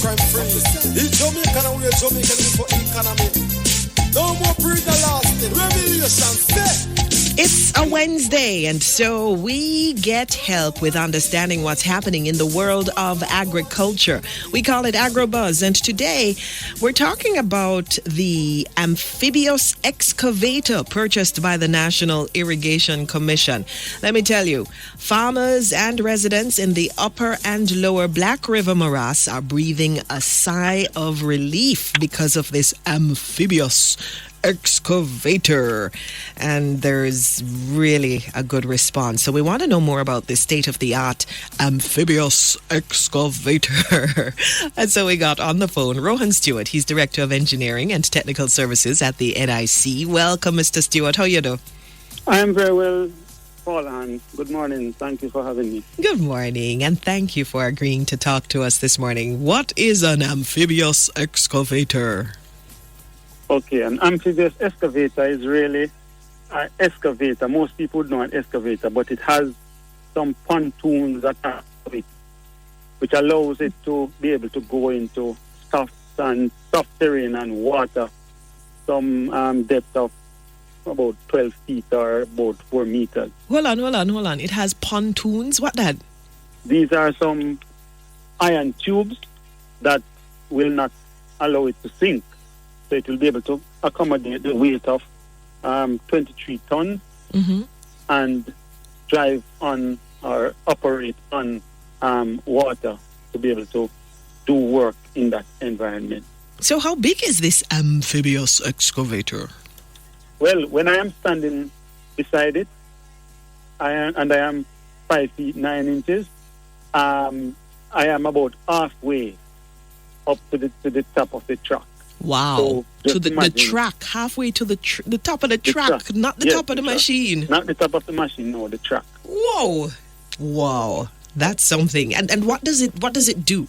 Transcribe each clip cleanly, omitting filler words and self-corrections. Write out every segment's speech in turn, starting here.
crime free. In Jamaica and we're Jamaican for economy. No more breeder lasting. Revelation set. It's a Wednesday, and so we get help with understanding what's happening in the world of agriculture. We call it AgroBuzz, and today we're talking about the amphibious excavator purchased by the National Irrigation Commission. Let me tell you, farmers and residents in the upper and lower Black River morass are breathing a sigh of relief because of this amphibious excavator, and there's really a good response. So we want to know more about this state-of-the-art amphibious excavator. And so we got on the phone Rohan Stewart. He's Director of Engineering and Technical Services at the NIC. Welcome, Mr. Stewart. How you do? I am very well, Paul, and good morning. Thank you for having me. Good morning, and thank you for agreeing to talk to us this morning. What is an amphibious excavator? Okay, an amphibious excavator is really an excavator. Most people know an excavator, but it has some pontoons attached to it, which allows it to be able to go into soft terrain and water, some depth of about 12 feet or about 4 meters. Hold on. It has pontoons? What that? These are some iron tubes that will not allow it to sink. So it will be able to accommodate the weight of 23 tons and drive on or operate on water to be able to do work in that environment. So how big is this amphibious excavator? Well, when I am standing beside it, I am 5 feet 9 inches, I am about halfway up to the top of the truck. Wow. So to the track, halfway to the top of the track, not the top of the machine. Not the top of the machine, no, the track. Whoa. Wow. That's something. And what does it do?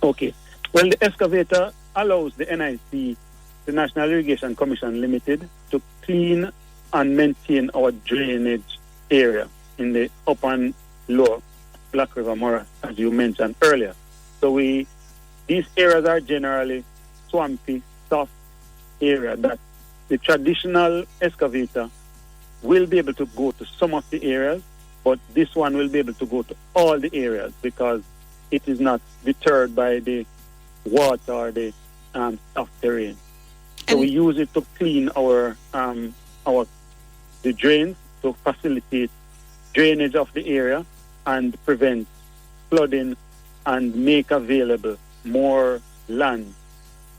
Okay. Well, the excavator allows the NIC, the National Irrigation Commission Limited, to clean and maintain our drainage area in the upper and lower Black River morass, as you mentioned earlier. So these areas are generally swampy, soft area that the traditional excavator will be able to go to some of the areas, but this one will be able to go to all the areas because it is not deterred by the water or the soft terrain. So we use it to clean the drains to facilitate drainage of the area and prevent flooding and make available more land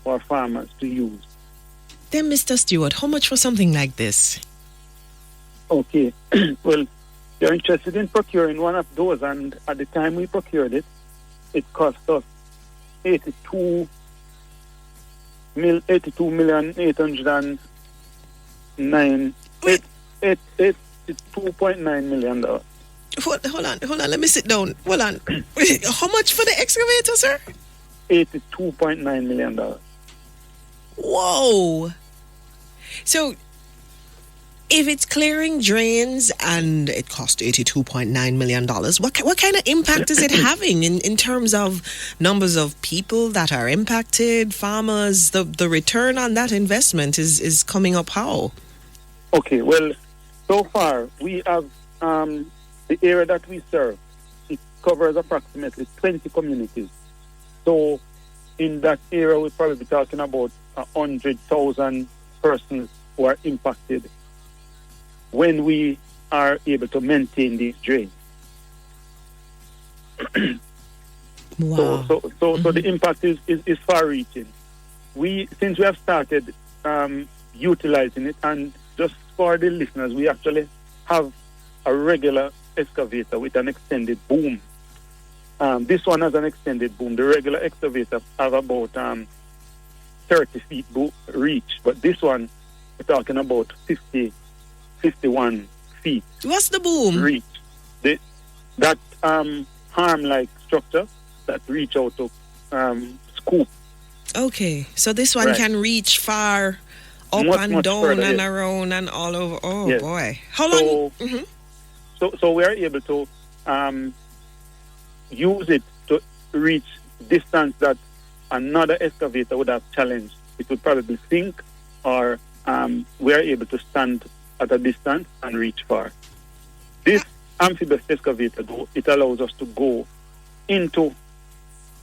for farmers to use. Then, Mr. Stewart, how much for something like this? Okay. Well, you're interested in procuring one of those, and at the time we procured it, it cost us 82.9 million. Hold on, let me sit down. Hold on. How much for the excavator, sir? $82.9 million. Whoa. So, if it's clearing drains and it cost $82.9 million, what kind of impact is it having in terms of numbers of people that are impacted, farmers? The return on that investment is coming up how? Okay, well, so far we have the area that we serve, it covers approximately 20 communities. So in that area, we'll probably be talking about 100,000 persons who are impacted when we are able to maintain these drains. Wow. So the impact is far-reaching. Since we have started utilizing it, and just for the listeners, we actually have a regular excavator with an extended boom. This one has an extended boom. The regular excavator have about 30 feet reach, but this one, we're talking about 51 feet. What's the boom? Reach. That arm-like structure that reach out to scoop. Okay, so this one can reach far up and down further, and around and all over. Oh, boy. How long? So we are able to use it to reach distance that another excavator would have challenged. It would probably sink, or we are able to stand at a distance and reach far. This amphibious excavator, though, it allows us to go into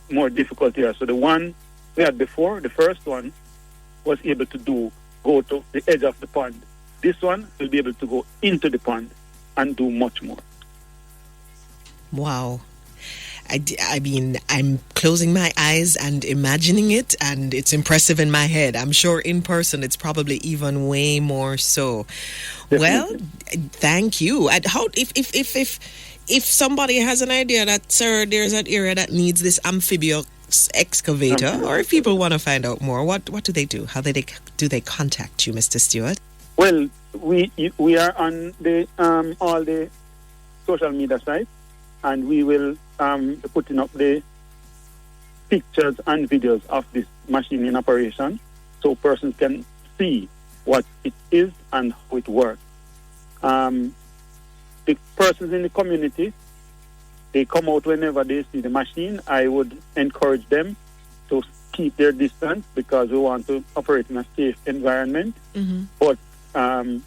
more difficult areas. So the one we had before, the first one, was able to go to the edge of the pond. This one will be able to go into the pond and do much more. Wow. I mean, I'm closing my eyes and imagining it, and it's impressive in my head. I'm sure in person it's probably even way more so. Definitely. Well, thank you. And how if somebody has an idea that, sir, there's an area that needs this amphibious excavator, or if people want to find out more, what do they do? How do they contact you, Mr. Stewart? Well, we are on the all the social media sites, and we will be putting up the pictures and videos of this machine in operation, so persons can see what it is and how it works. The persons in the community, they come out whenever they see the machine. I would encourage them to keep their distance, because we want to operate in a safe environment. Mm-hmm. But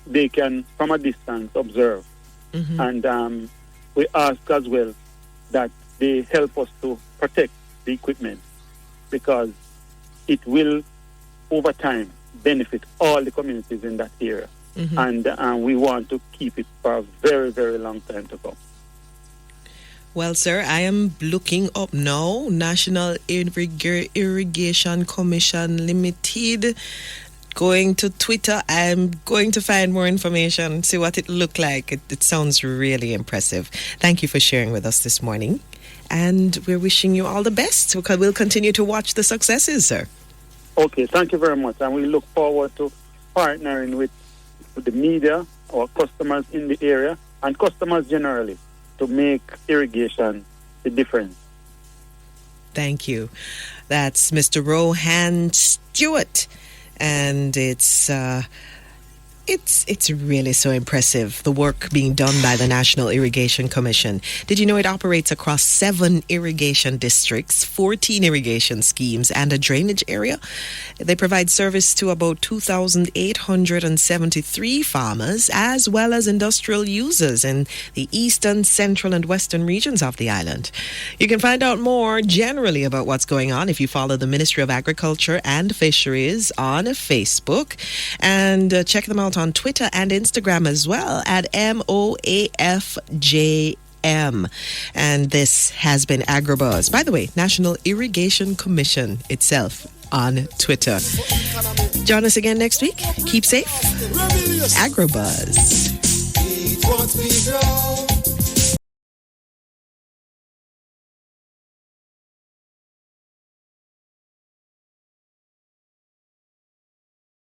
they can, from a distance, observe. Mm-hmm. And we ask as well that they help us to protect the equipment, because it will, over time, benefit all the communities in that area. Mm-hmm. And we want to keep it for a very, very long time to come. Well, sir, I am looking up now. National Irrigation Commission Limited. Going to Twitter, I'm going to find more information, see what it looked like. It sounds really impressive. Thank you for sharing with us this morning. And we're wishing you all the best, because we'll continue to watch the successes, sir. Okay, thank you very much. And we look forward to partnering with the media, our customers in the area, and customers generally, to make irrigation a difference. Thank you. That's Mr. Rohan Stewart. And it's really so impressive, the work being done by the National Irrigation Commission. Did you know it operates across 7 irrigation districts, 14 irrigation schemes, and a drainage area? They provide service to about 2,873 farmers, as well as industrial users in the eastern, central, and western regions of the island. You can find out more generally about what's going on if you follow the Ministry of Agriculture and Fisheries on Facebook, and check them out on Twitter and Instagram as well at MOAFJM. And this has been AgroBuzz. By the way, National Irrigation Commission itself on Twitter. Join us again next week. Keep safe. AgroBuzz.